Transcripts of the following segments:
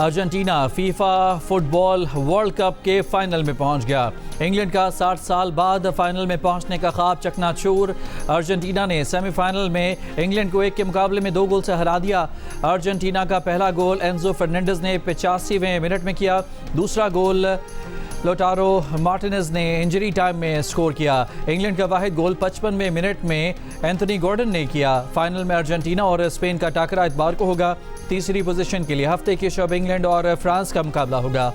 Argentina FIFA football world cup के final में पहुंच गया। इंग्लैंड का 60 साल बाद फाइनल में पहुंचने का ख्वाब चकनाचूर। अर्जेंटीना ने सेमीफाइनल में इंग्लैंड को 1 के मुकाबले में 2 गोल से हरा दिया। अर्जेंटीना का पहला गोल एंजो फर्नांडिस ने 85वें मिनट में किया। दूसरा गोल लोटारो मार्टिनेज ने इंजरी टाइम में स्कोर किया। इंग्लैंड का वाहिद गोल 55वें मिनट में एंथनी गॉर्डन ने किया। फाइनल में अर्जेंटीना और स्पेन का टाकरा इतवार को होगा। तीसरी पोजीशन के लिए हफ्ते की शब इंग्लैंड और फ्रांस का मुकाबला होगा।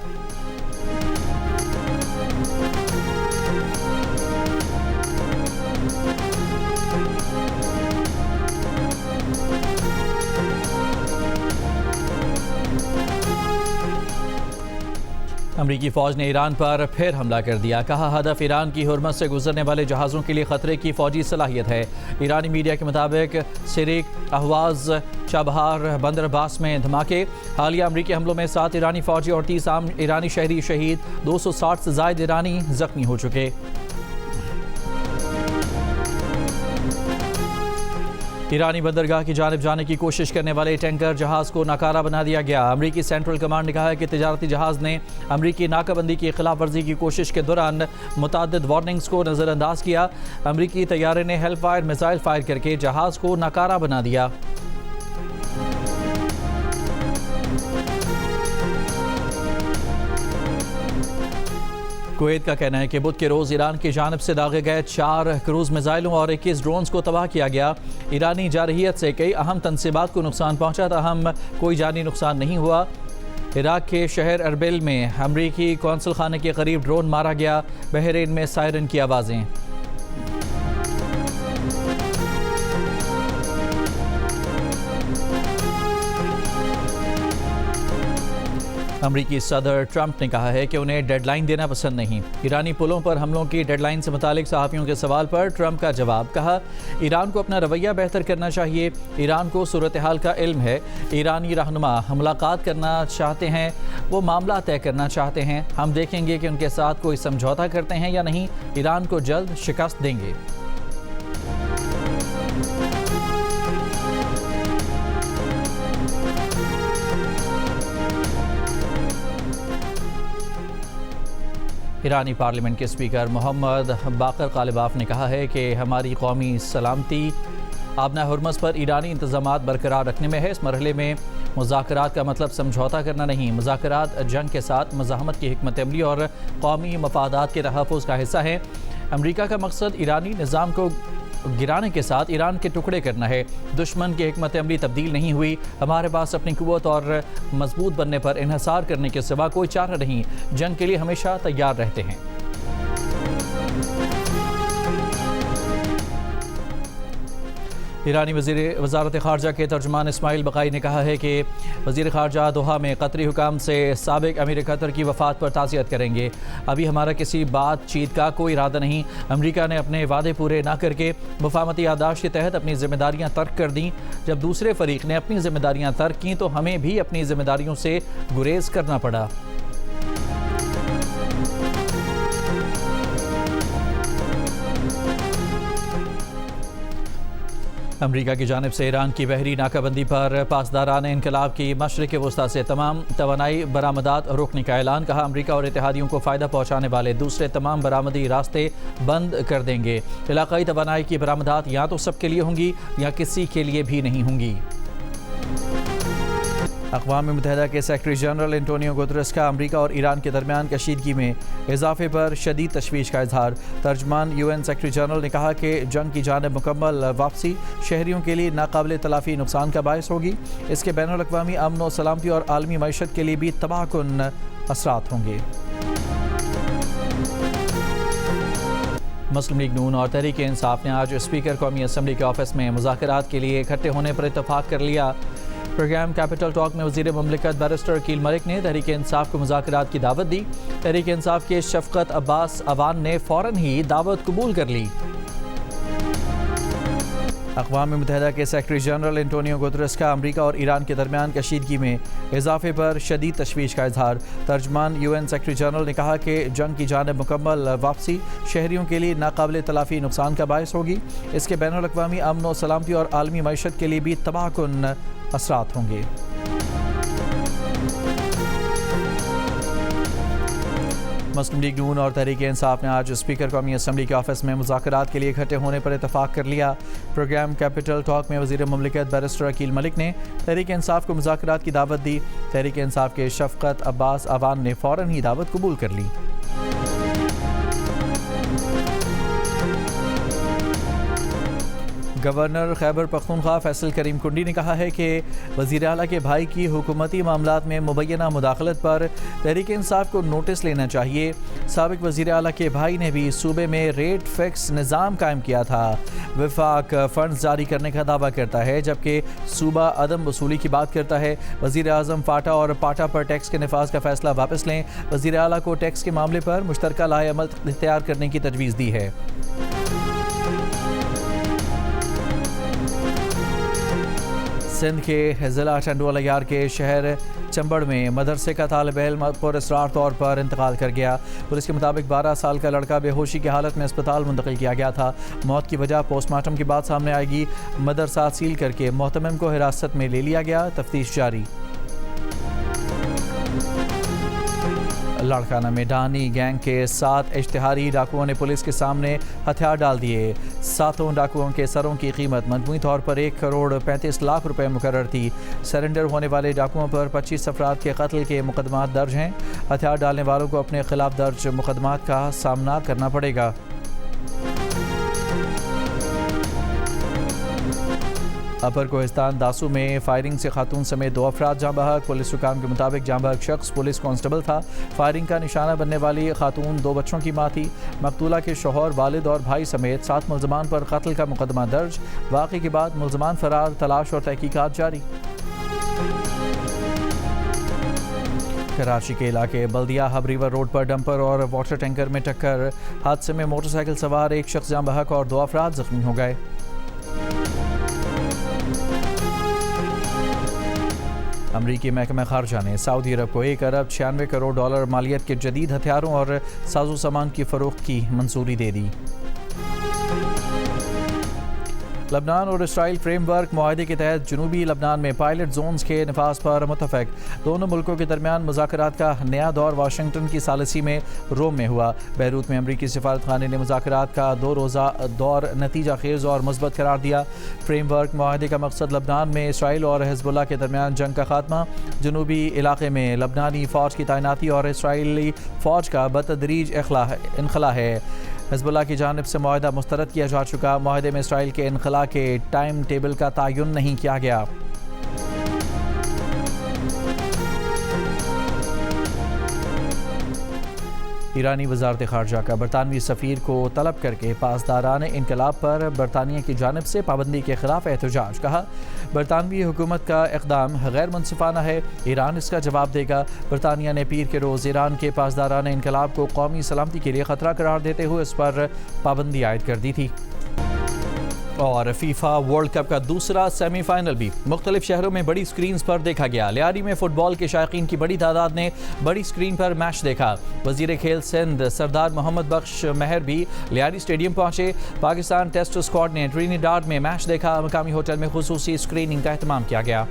अमरीकी फौज ने ईरान पर फिर हमला कर दिया। कहा हदफ ईरान की हुर्मत से गुजरने वाले जहाज़ों के लिए खतरे की फौजी सलाहियत है। ईरानी मीडिया के मुताबिक सिरिक, अहवाज, चाबहार, बंदर अब्बास में धमाके। हालिया अमरीकी हमलों में 7 ईरानी फौजी और 30 आम ईरानी शहरी शहीद, 260 से ज़ायद ईरानी जख्मी हो चुके। ईरानी बंदरगाह की जानिब जाने की कोशिश करने वाले टैंकर जहाज़ को नाकारा बना दिया गया। अमरीकी सेंट्रल कमांड ने कहा है कि तिजारती जहाज़ ने अमरीकी नाकाबंदी की खिलाफ वर्जी की कोशिश के दौरान मुतअद्दिद वार्निंग्स को नज़रअंदाज किया। अमरीकी तैयारे ने हेल्फायर मिसाइल फायर करके जहाज़ को नाकारा बना दिया। कुवैत का कहना है कि बुध के रोज़ ईरान की जानिब से दागे गए 4 क्रूज़ मिसाइलों और 21 ड्रोन्स को तबाह किया गया। ईरानी जारहियत से कई अहम तनसीबात को नुकसान पहुंचा, ताहम कोई जानी नुकसान नहीं हुआ। इराक के शहर अरबिल में अमरीकी कौंसल खाने के करीब ड्रोन मारा गया। बहरीन में सायरन की आवाज़ें। अमरीकी सदर ट्रंप ने कहा है कि उन्हें डेडलाइन देना पसंद नहीं। ईरानी पुलों पर हमलों की डेडलाइन से मुतालिक सहाफ़ियों के सवाल पर ट्रंप का जवाब। कहा ईरान को अपना रवैया बेहतर करना चाहिए। ईरान को सूरत हाल का इल्म है। ईरानी रहनुमा मुलाकात करना चाहते हैं, वो मामला तय करना चाहते हैं। हम देखेंगे कि उनके साथ कोई समझौता करते हैं या नहीं। ईरान को जल्द शिकस्त देंगे। ईरानी पार्लियामेंट के स्पीकर मोहम्मद बाकर कालिबाफ ने कहा है कि हमारी कौमी सलामती आबना हुर्मस पर ईरानी इंतजामात बरकरार रखने में है। इस मरहले में मुज़ाकरात का मतलब समझौता करना नहीं। मुज़ाकरात जंग के साथ मज़ाहमत की हिकमत अमली और कौमी मफादात के तहफ़्फ़ुज़ का हिस्सा है। अमरीका का मकसद ईरानी निज़ाम को गिराने के साथ ईरान के टुकड़े करना है। दुश्मन की हिकमत अमली तब्दील नहीं हुई। हमारे पास अपनी कुव्वत और मजबूत बनने पर इन्हिसार करने के सिवा कोई चारा नहीं। जंग के लिए हमेशा तैयार रहते हैं। ईरानी वज़ारत ख़ारजा के तर्जुमान इस्माइल बक़ाई ने कहा है कि वज़ीर ख़ारजा दोहा में कतरी हुकाम से साबिक़ अमीर कतर की वफ़ात पर ताज़ियत करेंगे। अभी हमारा किसी बातचीत का कोई इरादा नहीं। अमरीका ने अपने वादे पूरे ना करके मुफ़ाहमती याददाश्त के तहत अपनी ज़िम्मेदारियाँ तर्क कर दी। जब दूसरे फ़रीक़ ने अपनी ज़िम्मेदारियाँ तर्क की तो हमें भी अपनी ज़िम्मेदारियों से गुरेज़ करना पड़ा। अमरीका की जानिब से ईरान की बहरी नाकाबंदी पर पासदारान इनकलाब की मशरिक़ वस्ता से तमाम तवानाई बरामदात रोकने का ऐलान। कहा अमरीका और इत्तेहादियों को फ़ायदा पहुँचाने वाले दूसरे तमाम बरामदी रास्ते बंद कर देंगे। इलाक़ाई तवानाई की बरामदात या तो सबके लिए होंगी या किसी के लिए भी नहीं होंगी। अक़वाम मुत्तहिदा के सेक्रेटरी जनरल एंटोनियो गुतरस का अमरीका और ईरान के दरमियान कशीदगी में इजाफे पर शदीद तशवीश का इजहार। तर्जमान UN सेक्रेटरी जनरल ने कहा कि जंग की जानिब मुकम्मल वापसी शहरियों के लिए नाकाबिल तलाफ़ी नुकसान का बायस होगी। इसके बैनुल अक़वामी अमन व सलामती और आलमी मईशत के लिए भी तबाहकुन असरात होंगे। मुस्लिम लीग नून और तहरीक इंसाफ ने आज स्पीकर कौमी असम्बली के ऑफिस में मुज़ाकरात के लिए इकट्ठे होने पर इत्तफाक कर लिया। प्रोग्राम कैपिटल टॉक में वज़ीर ममलिकत बैरिस्टर अकील मलिक ने तहरीक इंसाफ को मुज़ाकरात की दावत दी। तहरीक इंसाफ के शफ़क़त अब्बास अवान ने फ़ौरन ही दावत कबूल कर ली। अक़वाम मुत्तहिदा के सेक्रेटरी जनरल एंटोनियो गुतरस का अमरीका और ईरान के दरमियान कशीदगी में इजाफे पर शदीद तशवीश का इजहार। तर्जमान UN सेक्रेटरी जनरल ने कहा कि जंग की जानिब मुकम्मल वापसी शहरियों के लिए नाकाबिल तलाफ़ी नुकसान का बायस होगी। इसके बैनुल अक़वामी अमन व सलामती और आलमी मईशत के लिए भी तबाहकुन असरात होंगे। मुस्लिम लीग नून और तहरीक इंसाफ ने आज स्पीकर कौमी असम्बली के ऑफिस में मुज़ाकरात के लिए इकट्ठे होने पर इतफाक़ कर लिया। प्रोग्राम कैपिटल टॉक में वज़ीर मुमलिकत बैरिस्टर अकील मलिक ने तहरीक इंसाफ को मुज़ाकरात की दावत दी। तहरीक इंसाफ के शफ़क़त अब्बास अवान ने फ़ौरन ही दावत कबूल कर ली। गवर्नर खैबर पख्तूनख्वा फैसल करीम कुंडी ने कहा है कि वज़ीर आला के भाई की हुकूमती मामलात में मुबैना मुदाखलत पर तहरीक इंसाफ को नोटिस लेना चाहिए। साबिक़ वज़ीर आला के भाई ने भी सूबे में रेट फिक्स निज़ाम कायम किया था। वफाक फ़ंड्स जारी करने का दावा करता है जबकि सूबा अदम वसूली की बात करता है। वज़ीर आज़म फाटा और पाटा पर टैक्स के नफाज का फैसला वापस लें। वज़ीर आला को टैक्स के मामले पर मुश्तरका लाए अमल इख्तियार करने की तजवीज़ दी है। सिंध के ज़िला टंडोलायार के शहर चंबड़ में मदरसे का तालिब इल्म पुरअसरार तौर पर इंतकाल कर गया। पुलिस के मुताबिक 12 साल का लड़का बेहोशी की हालत में अस्पताल मुंतकिल किया गया था। मौत की वजह पोस्टमार्टम के बाद सामने आएगी। मदरसा सील करके मोहतमिम को हिरासत में ले लिया गया, तफ्तीश जारी। लाड़काना में डानी गैंग के 7 इश्तिहारी डाकुओं ने पुलिस के सामने हथियार डाल दिए। 7 डाकुओं के सरों की कीमत मजमूई तौर पर 1 करोड़ 35 लाख रुपए मुकर्रर थी। सरेंडर होने वाले डाकुओं पर 25 अफराद के कत्ल के मुकदमात दर्ज हैं। हथियार डालने वालों को अपने खिलाफ दर्ज मुकदमात का सामना करना पड़ेगा। अपर कोहिस्तान दासू में फायरिंग से खातून समेत 2 अफराद जाँ बहक। पुलिस हुकाम के मुताबिक जाँ बहक शख्स पुलिस कांस्टेबल था। फायरिंग का निशाना बनने वाली खातून 2 बच्चों की माँ थी। मकतूला के शौहर, वालिद और भाई समेत 7 मुल्ज़मान पर कत्ल का मुकदमा दर्ज। वाक़े के बाद मुल्ज़मान फरार, तलाश और तहकीकात जारी। कराची के इलाके बल्दिया हब रिवर रोड पर डंपर और वाटर टैंकर में टक्कर। हादसे में मोटरसाइकिल सवार 1 शख्स जाँ बहक और 2 अफराद जख्मी हो गए। अमरीकी महकमा खारजा ने सऊदी अरब को 1 अरब 96 करोड़ डॉलर मालियत के जदीद हथियारों और साजो सामान की फ़रोख्त की मंजूरी दे दी। लबनान और इसराइल फ्रेमवर्क मुआहदे के तहत जनूबी लबनान में पायलट जोन्स के नफाज पर मुतफक। दोनों मुल्कों के दरमियान मुज़ाकरात का नया दौर वाशिंगटन की सालिसी में रोम में हुआ। बैरूत में अमरीकी सिफारतखाने ने मुज़ाकरात का 2 रोज़ा दौर नतीजा खेज़ और मुस्बत करार दिया। फ्रेमवर्क मुआहदे का मकसद लबनान में इसराइल और हिज़्बुल्लाह के दरमियान जंग का खात्मा, जनूबी इलाके में लबनानी फ़ौज की तैनाती और इसराइली फ़ौज का बतदरीज इनखला है। हिज़्बुल्लाह की जानिब से मुआहदा मुस्तरद किया जा चुका। मुआहदे में इसराइल के इनखला के टाइम टेबल का तयन नहीं किया गया। ईरानी वज़ारत ख़ारजा का बरतानवी सफ़ीर को तलब करके पासदारान इनकलाब पर बरतानिया की जानिब से पाबंदी के खिलाफ एहतजाज। कहा, बरतानवी हुकूमत का इक़दाम गैर मुनसिफाना है, ईरान इसका जवाब देगा। बरतानिया ने पीर के रोज़ ईरान के पासदारान इनकलाब को कौमी सलामती के लिए ख़तरा करार देते हुए इस पर पाबंदी आयद कर दी थी। और फीफा वर्ल्ड कप का दूसरा सेमीफाइनल भी मुख्तलिफ शहरों में बड़ी स्क्रीन पर देखा गया। लियारी में फुटबॉल के शायकीन की बड़ी तादाद ने बड़ी स्क्रीन पर मैच देखा। वज़ीर खेल सिंध सरदार मोहम्मद बख्श महर भी लियारी स्टेडियम पहुंचे। पाकिस्तान टेस्ट स्क्वाड ने ट्रिनिडाड में मैच देखा। मकामी होटल में खुसूसी स्क्रीनिंग का एहतमाम किया गया।